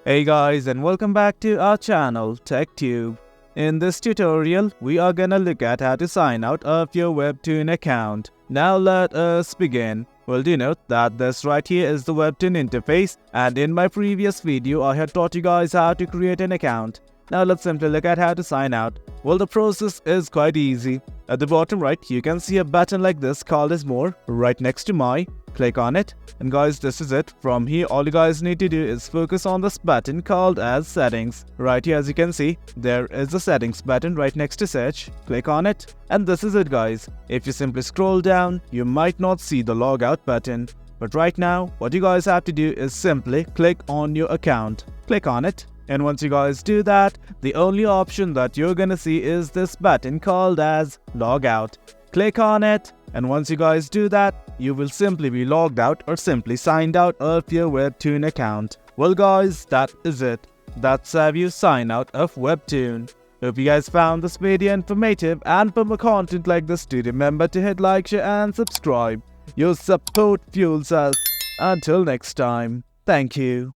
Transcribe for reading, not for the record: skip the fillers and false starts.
Hey guys, and welcome back to our channel TechTube. In this tutorial, we are gonna look at how to sign out of your Webtoon account. Now let us begin. Well, do note that this right here is the Webtoon interface, and in my previous video I had taught you guys how to create an account. Now let's simply look at how to sign out. Well, the process is quite easy. At the bottom right, you can see a button like this called as More right next to My. Click on it, and guys, this is it. From here, all you guys need to do is focus on this button called as Settings. Right here, as you can see, there is a Settings button right next to Search. Click on it, and this is it, guys. If you simply scroll down, you might not see the Logout button. But right now, what you guys have to do is simply click on your account. Click on it. And once you guys do that, the only option that you're gonna see is this button called as Logout. Click on it, and once you guys do that, you will simply be logged out or simply signed out of your Webtoon account. Well guys, that is it. That's how you sign out of Webtoon. Hope you guys found this video informative, and for more content like this, do remember to hit like, share and subscribe. Your support fuels us. Until next time, thank you.